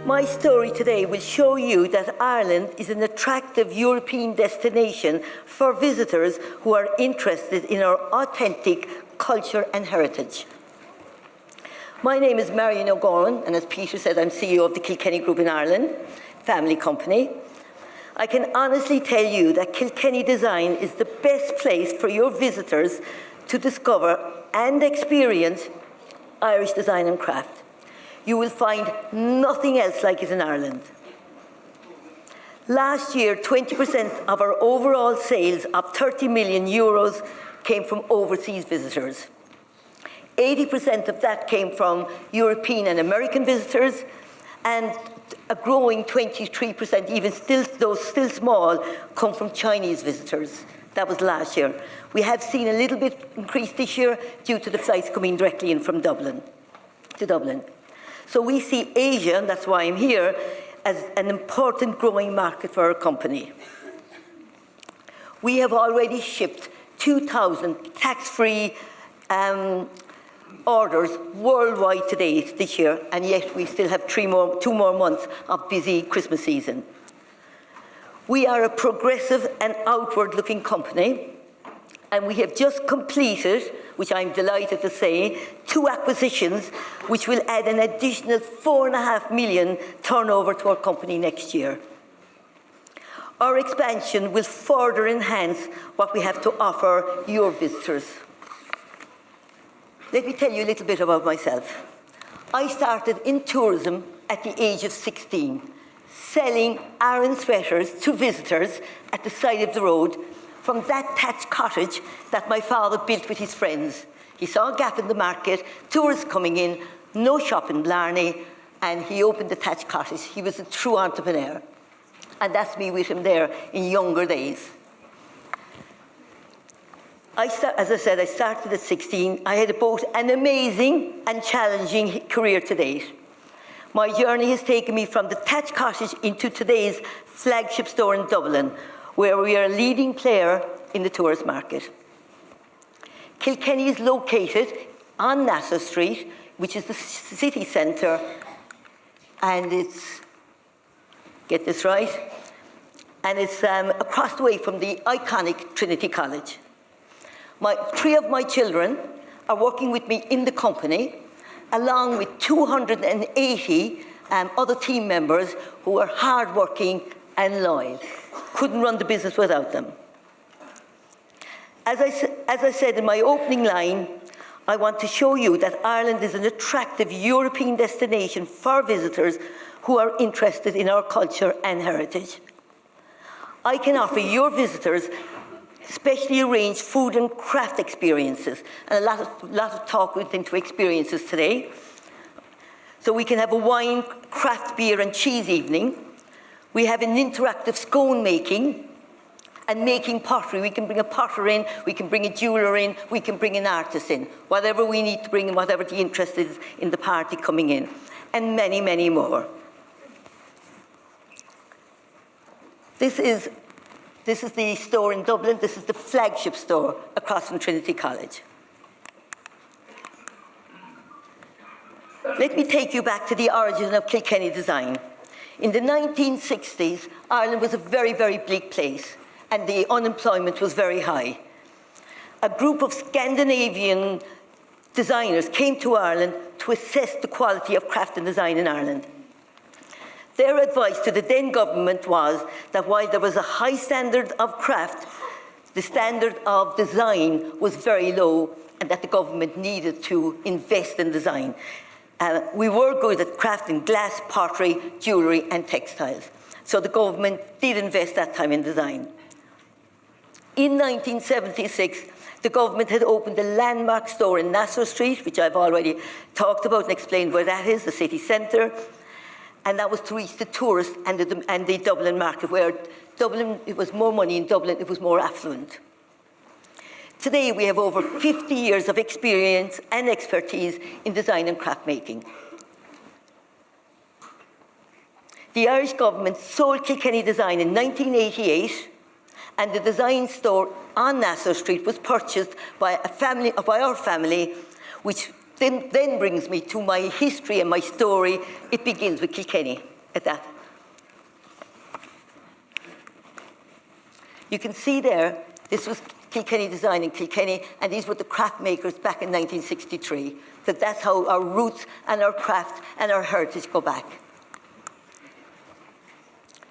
My story today will show you that Ireland is an attractive European destination for visitors who are interested in our authentic culture and heritage. My name is Marion O'Goran, and as Peter said, I'm CEO of the Kilkenny Group in Ireland, family company. I can honestly tell you that Kilkenny Design is the best place for your visitors to discover and experience Irish design and craft. You will find nothing else like it in Ireland. Last year, 20% of our overall sales of 30 million euros came from overseas visitors. 80% of that came from European and American visitors, and a growing 23%, even still, though still small, come from Chinese visitors. That was last year. We have seen a little bit increase this year due to the flights coming directly in from Dublin to Dublin. So we see Asia, and that's why I'm here, as an important growing market for our company. We have already shipped 2,000 tax-free orders worldwide today this year, and yet we still have two more months of busy Christmas season. We are a progressive and outward-looking company, and we have just completed, which I'm delighted to say, 2 acquisitions, which will add an additional 4.5 million turnover to our company next year. Our expansion will further enhance what we have to offer your visitors. Let me tell you a little bit about myself. I started in tourism at the age of 16, selling Aran sweaters to visitors at the side of the road from that thatched cottage that my father built with his friends. He saw a gap in the market, tourists coming in, no shop in Blarney, and he opened the thatched cottage. He was a true entrepreneur. And that's me with him there in younger days. As I said, I started at 16. I had both an amazing and challenging career to date. My journey has taken me from the thatched cottage into today's flagship store in Dublin, where we are a leading player in the tourist market. Kilkenny is located on Nassau Street, which is the city centre, and it's, get this right, and it's across the way from the iconic Trinity College. 3 of my children are working with me in the company, along with 280 other team members who are hardworking and loyal. Couldn't run the business without them. As I said in my opening line, I want to show you that Ireland is an attractive European destination for visitors who are interested in our culture and heritage. I can offer your visitors specially arranged food and craft experiences, and a lot of talk went into experiences today. So we can have a wine, craft beer and cheese evening. We have an interactive scone making and making pottery. We can bring a potter in, we can bring a jeweller in, we can bring an artist in, whatever we need to bring in, whatever the interest is in the party coming in, and many, many more. This is the store in Dublin. This is the flagship store across from Trinity College. Let me take you back to the origin of Kilkenny Design. In the 1960s, Ireland was a very, very bleak place, and the unemployment was very high. A group of Scandinavian designers came to Ireland to assess the quality of craft and design in Ireland. Their advice to the then government was that while there was a high standard of craft, the standard of design was very low, and that the government needed to invest in design. We were good at crafting glass, pottery, jewellery and textiles. So the government did invest that time in design. In 1976, the government had opened a landmark store in Nassau Street, which I've already talked about and explained where that is, the city centre. And that was to reach the tourists and the Dublin market, where Dublin, it was more money in Dublin, it was more affluent. Today, we have over 50 years of experience and expertise in design and craft making. The Irish government sold Kilkenny Design in 1988, and the design store on Nassau Street was purchased by our family, which then brings me to my history and my story. It begins with Kilkenny. at that. You can see there, this was Kilkenny Design in Kilkenny, and these were the craft makers back in 1963. So that's how our roots and our craft and our heritage go back.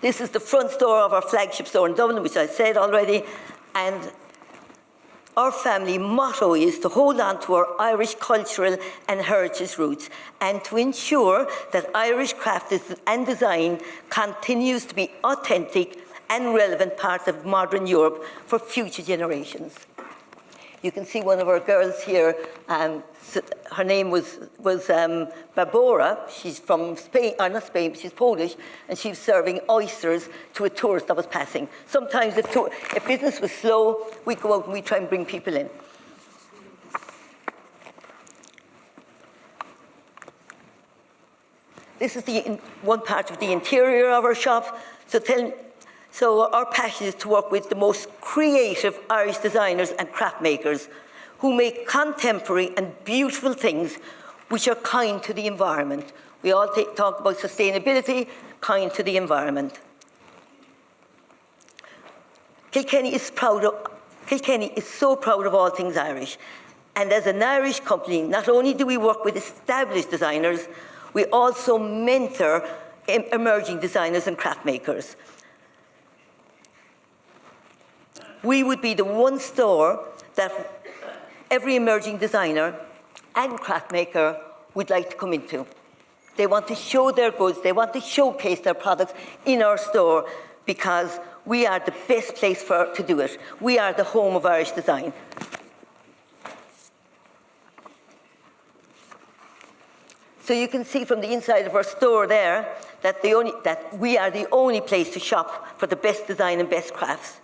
This is the front store of our flagship store in Dublin, which I said already, and our family motto is to hold on to our Irish cultural and heritage roots and to ensure that Irish craft and design continues to be authentic and relevant part of modern Europe for future generations. You can see one of our girls here, her name was Barbora. She's from Spain, or not Spain, but she's Polish, and she was serving oysters to a tourist that was passing. Sometimes if business was slow, we'd go out and we'd try and bring people in. This is one part of the interior of our shop. So our passion is to work with the most creative Irish designers and craft makers who make contemporary and beautiful things which are kind to the environment. We all talk about sustainability, kind to the environment. Kilkenny is so proud of all things Irish. And as an Irish company, not only do we work with established designers, we also mentor emerging designers and craft makers. We would be the one store that every emerging designer and craft maker would like to come into. They want to show their goods, they want to showcase their products in our store because we are the best place to do it. We are the home of Irish design. So you can see from the inside of our store there that we are the only place to shop for the best design and best crafts.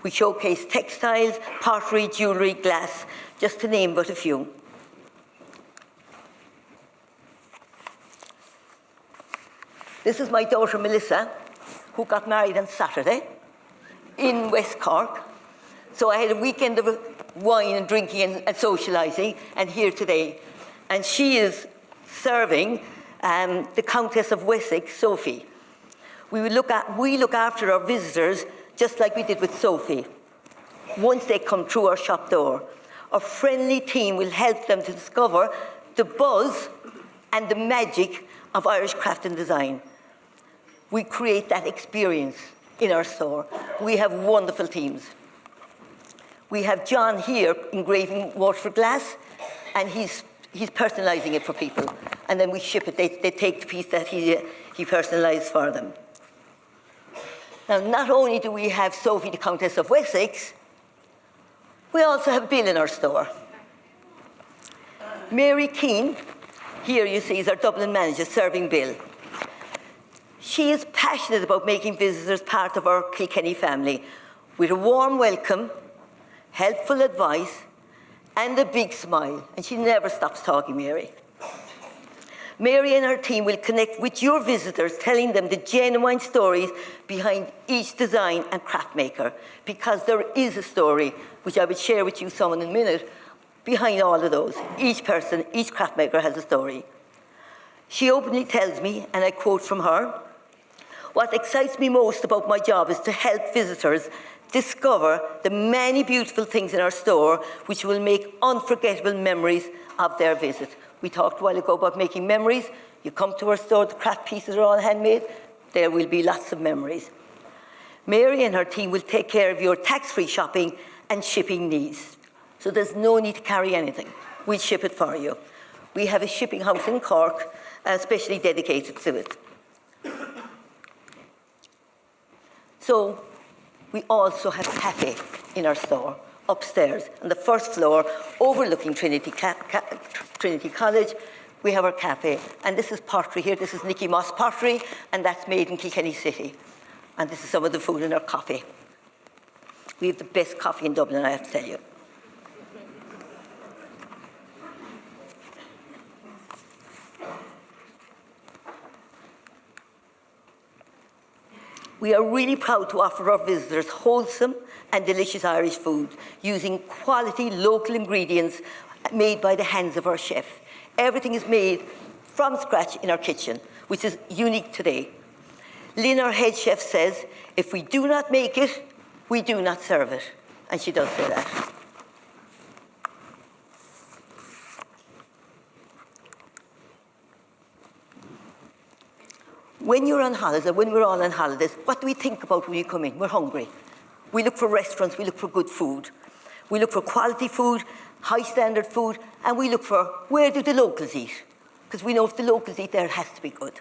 We showcase textiles, pottery, jewellery, glass, just to name but a few. This is my daughter Melissa, who got married on Saturday in West Cork. So I had a weekend of wine and drinking and socialising, and here today. And she is serving the Countess of Wessex, Sophie. We look after our visitors just like we did with Sophie. Once they come through our shop door, our friendly team will help them to discover the buzz and the magic of Irish craft and design. We create that experience in our store. We have wonderful teams. We have John here engraving Waterford glass, and he's personalising it for people. And then we ship it. They take the piece that he personalised for them. Now, not only do we have Sophie, the Countess of Wessex, we also have Bill in our store. Mary Keane, here you see, is our Dublin manager serving Bill. She is passionate about making visitors part of our Kilkenny family with a warm welcome, helpful advice, and a big smile. And she never stops talking, Mary. Mary and her team will connect with your visitors, telling them the genuine stories behind each design and craft maker, because there is a story, which I will share with you some in a minute, behind all of those. Each person, each craft maker has a story. She openly tells me, and I quote from her, "What excites me most about my job is to help visitors discover the many beautiful things in our store which will make unforgettable memories of their visit." We talked a while ago about making memories. You come to our store, the craft pieces are all handmade. There will be lots of memories. Mary and her team will take care of your tax-free shopping and shipping needs. So there's no need to carry anything. We'll ship it for you. We have a shipping house in Cork, especially dedicated to it. So we also have a cafe in our store, upstairs on the first floor, overlooking Trinity College. We have our cafe, and this is pottery here. This is Nicky Moss pottery, and that's made in Kilkenny City. And this is some of the food and our coffee. We have the best coffee in Dublin, I have to tell you. We are really proud to offer our visitors wholesome and delicious Irish food using quality local ingredients made by the hands of our chef. Everything is made from scratch in our kitchen, which is unique today. Lynn, our head chef, says, if we do not make it, we do not serve it. And she does say that. When you're on holiday, when we're all on holidays, what do we think about when you come in? We're hungry. We look for restaurants, we look for good food. We look for quality food, high standard food, and we look for where do the locals eat? Because we know if the locals eat there, it has to be good.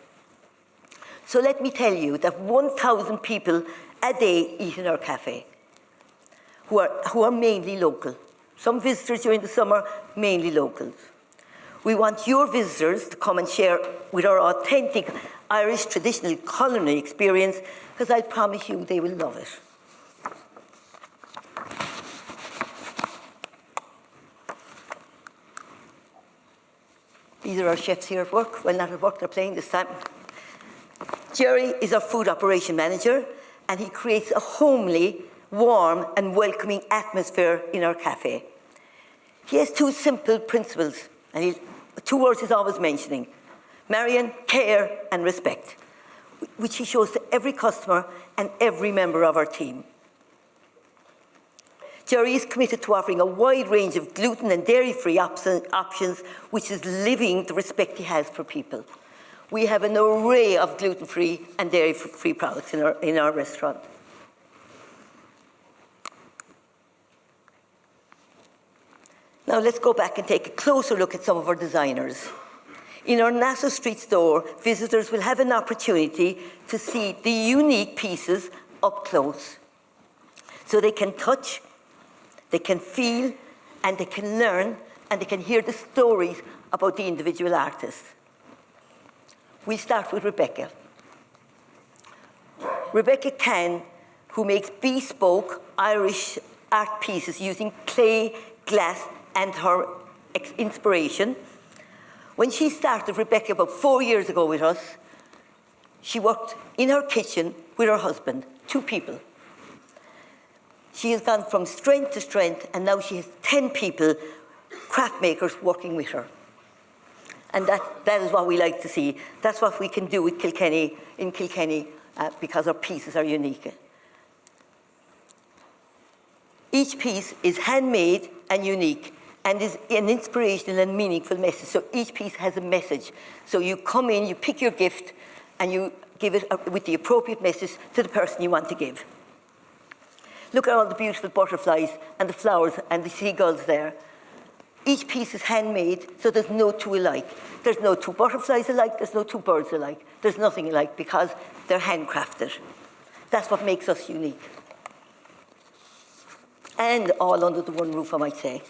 So let me tell you that 1,000 people a day eat in our cafe, who are mainly local. Some visitors during the summer, mainly locals. We want your visitors to come and share with our authentic Irish traditional culinary experience, because I promise you they will love it. These are our chefs here at work. Well, not at work, they're playing this time. Jerry is our food operation manager, and he creates a homely, warm, and welcoming atmosphere in our cafe. He has two simple principles, and two words he's always mentioning: Marion, care and respect, which he shows to every customer and every member of our team. Jerry is committed to offering a wide range of gluten and dairy-free options, which is living the respect he has for people. We have an array of gluten-free and dairy-free products in our restaurant. Now let's go back and take a closer look at some of our designers. In our Nassau Street store, visitors will have an opportunity to see the unique pieces up close. So they can touch, they can feel, and they can learn, and they can hear the stories about the individual artists. We start with Rebecca. Rebecca Can, who makes bespoke Irish art pieces using clay, glass, and her inspiration. When she started, Rebecca, about 4 years ago with us, she worked in her kitchen with her husband, 2 people. She has gone from strength to strength, and now she has 10 people, craft makers, working with her. And that is what we like to see. That's what we can do with Kilkenny, in Kilkenny, because our pieces are unique. Each piece is handmade and unique, and is an inspirational and meaningful message. So each piece has a message. So you come in, you pick your gift, and you give it with the appropriate message to the person you want to give. Look at all the beautiful butterflies and the flowers and the seagulls there. Each piece is handmade, so there's no two alike. There's no 2 butterflies alike, there's no 2 birds alike. There's nothing alike because they're handcrafted. That's what makes us unique. And all under the one roof, I might say.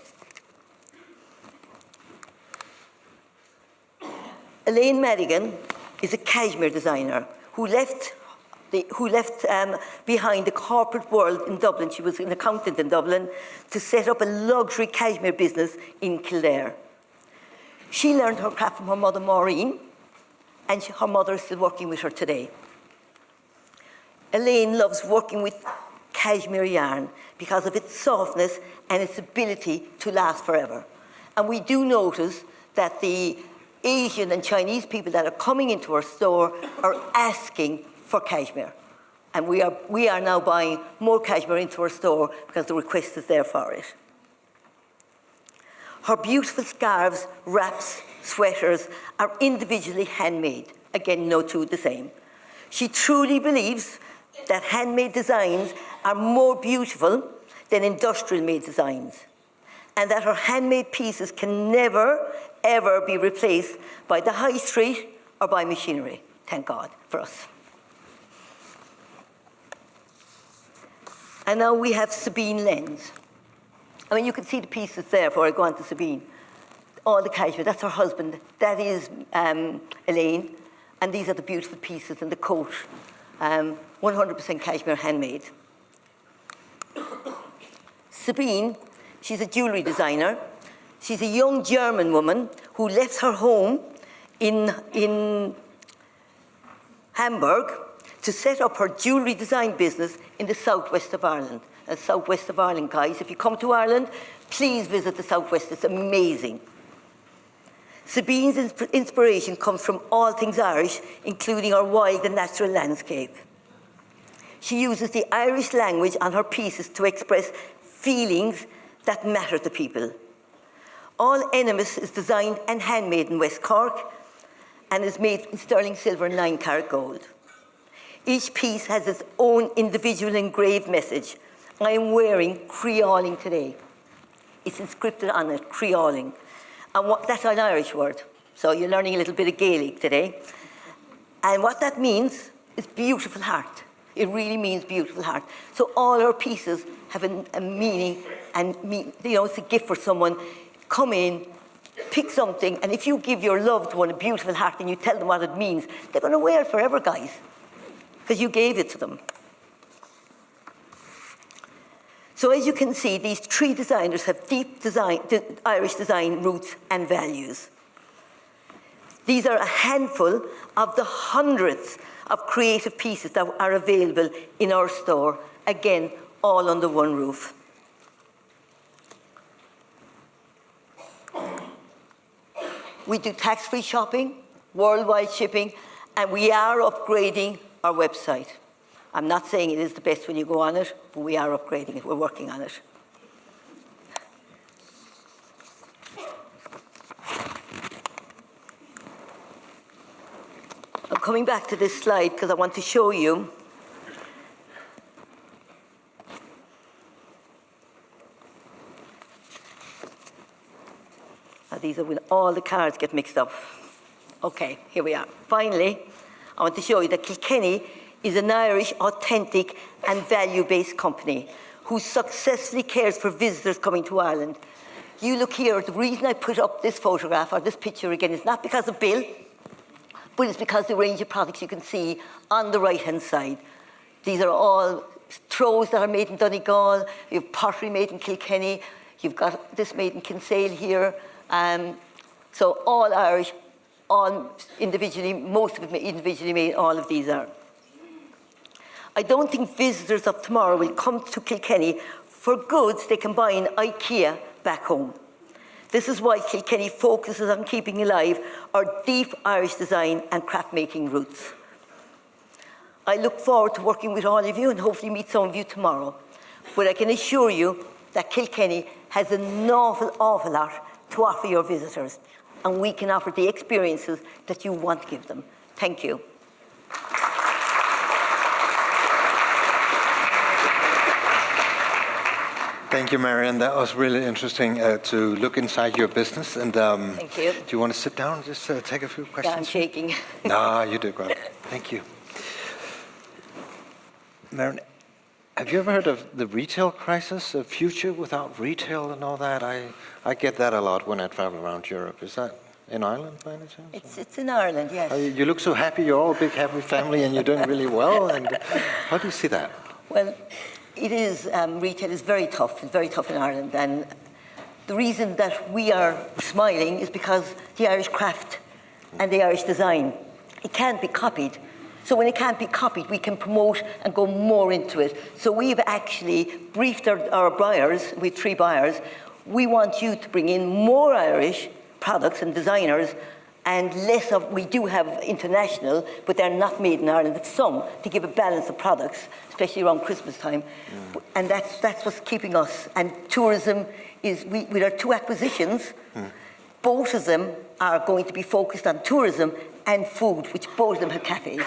Elaine Madigan is a cashmere designer who left behind the corporate world in Dublin. She was an accountant in Dublin to set up a luxury cashmere business in Kildare. She learned her craft from her mother, Maureen, and her mother is still working with her today. Elaine loves working with cashmere yarn because of its softness and its ability to last forever. And we do notice that the Asian and Chinese people that are coming into our store are asking for cashmere. And we are now buying more cashmere into our store because the request is there for it. Her beautiful scarves, wraps, sweaters are individually handmade. Again, no two the same. She truly believes that handmade designs are more beautiful than industrial-made designs, and that her handmade pieces can never, ever be replaced by the high street or by machinery. Thank God for us. And now we have Sabine Lenz. I mean, you can see the pieces there before I go on to Sabine. All the cashmere, that's her husband. That is Elaine. And these are the beautiful pieces and the coat. 100% cashmere handmade. Sabine, she's a jewelry designer. She's a young German woman who left her home in Hamburg to set up her jewelry design business in the southwest of Ireland. Southwest of Ireland, guys, if you come to Ireland, please visit the southwest. It's amazing. Sabine's inspiration comes from all things Irish, including our wild and natural landscape. She uses the Irish language on her pieces to express feelings that matter to people. All Enemas is designed and handmade in West Cork and is made in sterling silver and 9-carat gold. Each piece has its own individual engraved message. I am wearing creoling today. It's inscripted on it, creoling. And that's an Irish word. So you're learning a little bit of Gaelic today. And what that means is beautiful heart. It really means beautiful heart. So all our pieces have a meaning, and it's a gift for someone. Come in, pick something, and if you give your loved one a beautiful heart and you tell them what it means, they're going to wear it forever, guys, because you gave it to them. So as you can see, these 3 designers have deep Irish design roots and values. These are a handful of the hundreds of creative pieces that are available in our store, again, all under one roof. We do tax-free shopping, worldwide shipping, and we are upgrading our website. I'm not saying it is the best when you go on it, but we are upgrading it. We're working on it. I'm coming back to this slide because I want to show you these are when all the cards get mixed up. Okay, here we are. Finally, I want to show you that Kilkenny is an Irish, authentic and value-based company who successfully cares for visitors coming to Ireland. You look here, the reason I put up this photograph or this picture again is not because of Bill, but it's because the range of products you can see on the right-hand side. These are all throws that are made in Donegal, you have pottery made in Kilkenny, you've got this made in Kinsale here. So all Irish, all individually, most of it individually made, all of these are. I don't think visitors of tomorrow will come to Kilkenny for goods they can buy in IKEA back home. This is why Kilkenny focuses on keeping alive our deep Irish design and craft making roots. I look forward to working with all of you and hopefully meet some of you tomorrow. But I can assure you that Kilkenny has an awful lot to offer your visitors, and we can offer the experiences that you want to give them. Thank you. Thank you, Marion. That was really interesting to look inside your business. And thank you. Do you want to sit down and just take a few questions? Yeah, I'm shaking. No, you did great. Thank you. Marion, have you ever heard of the retail crisis, a future without retail and all that? I get that a lot when I travel around Europe. Is that in Ireland by any chance? It's in Ireland, yes. You look so happy. You're all a big happy family and you're doing really well. And how do you see that? Well, it is, retail is very tough. It's very tough in Ireland. And the reason that we are smiling is because the Irish craft and the Irish design, it can't be copied. So when it can't be copied, we can promote and go more into it. So we've actually briefed our buyers, we have 3 buyers, we want you to bring in more Irish products and designers and less of, we do have international, but they're not made in Ireland, but some, to give a balance of products, especially around Christmas time. And that's what's keeping us. And tourism is, with our 2 acquisitions, both of them are going to be focused on tourism and food, which both of them have cafes.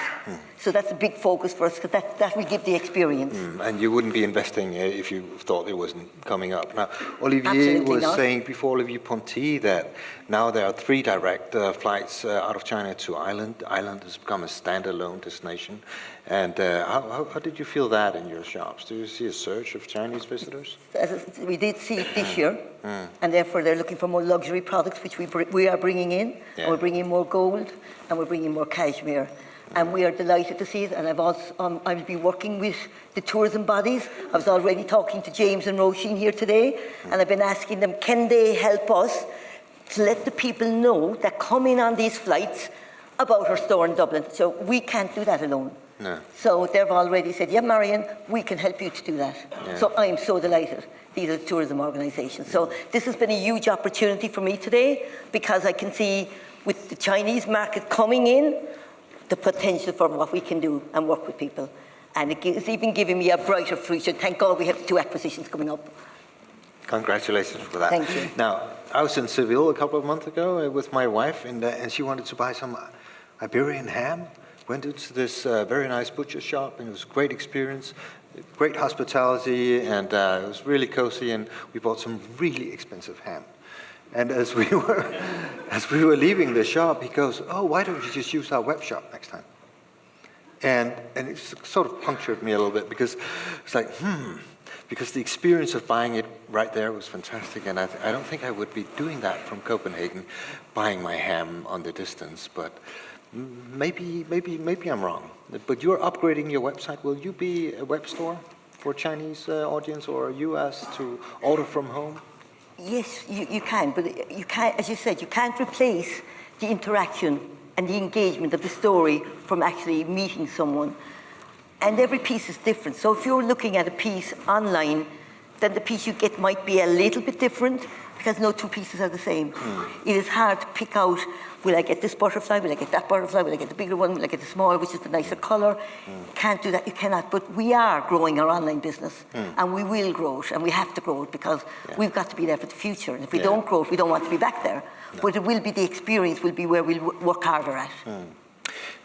So that's a big focus for us, because that will give the experience. And you wouldn't be investing if you thought it wasn't coming up. Now, Olivier Absolutely was not. saying before, Olivier Ponty, that now there are 3 direct flights out of China to Ireland. Ireland has become a standalone destination. And how did you feel that in your shops? Do you see a surge of Chinese visitors? We did see it this year, and therefore they're looking for more luxury products, which we are bringing in. Yeah. And we're bringing more gold, and we're bringing more cashmere. And we are delighted to see it. And I've also, I will be working with the tourism bodies. I was already talking to James and Roisin here today, and I've been asking them, can they help us to let the people know that come in on these flights about our store in Dublin? So we can't do that alone. No. So they've already said, yeah, Marion, we can help you to do that. Yeah. So I'm so delighted. These are tourism organisations. So this has been a huge opportunity for me today because I can see with the Chinese market coming in, the potential for what we can do and work with people. And it's even giving me a brighter future. Thank God we have 2 acquisitions coming up. Congratulations for that. Thank you. Now, I was in Seville a couple of months ago with my wife, and she wanted to buy some Iberian ham. Went into this very nice butcher shop, and it was a great experience, great hospitality, and it was really cozy, and we bought some really expensive ham. And as we were leaving the shop, he goes, "Oh, why don't you just use our web shop next time?" And it sort of punctured me a little bit because it's like, because the experience of buying it right there was fantastic, and I don't think I would be doing that from Copenhagen, buying my ham on the distance, but maybe I'm wrong. But you're upgrading your website. Will you be a web store for Chinese audience or US to order from home? Yes, you can, but you can't, as you said, you can't replace the interaction and the engagement of the story from actually meeting someone. And every piece is different. So if you're looking at a piece online, then the piece you get might be a little bit different because no 2 pieces are the same. It is hard to pick out, will I get this butterfly, will I get that butterfly, will I get the bigger one, will I get the smaller, which is the nicer colour? Can't do that, you cannot. But we are growing our online business and we will grow it and we have to grow it because we've got to be there for the future. And if we don't grow it, we don't want to be back there. No. But it will be the experience, will be where we'll work harder at.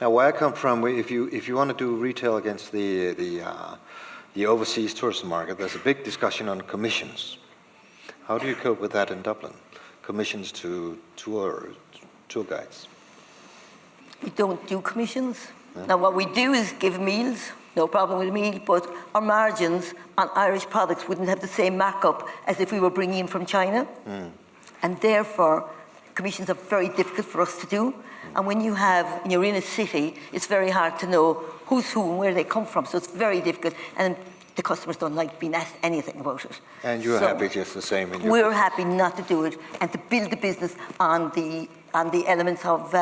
Now, where I come from, if you want to do retail against the overseas tourism market, there's a big discussion on commissions. How do you cope with that in Dublin? Commissions to tour guides. We don't do commissions. No? Now, what we do is give meals, no problem with a meal, but our margins on Irish products wouldn't have the same markup as if we were bringing in from China. And therefore, commissions are very difficult for us to do. And when you're in a city, it's very hard to know who's who and where they come from. So it's very difficult. And the customers don't like being asked anything about it. And you're happy just the same? We're happy not to do it and to build the business on the elements of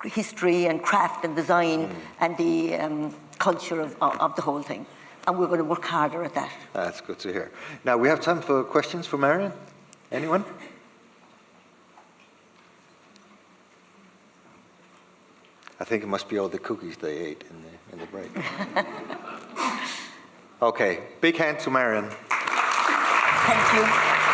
history and craft and design and the culture of the whole thing. And we're going to work harder at that. That's good to hear. Now, we have time for questions for Marion. Anyone? I think it must be all the cookies they ate in the break. Okay, big hand to Marion. Thank you.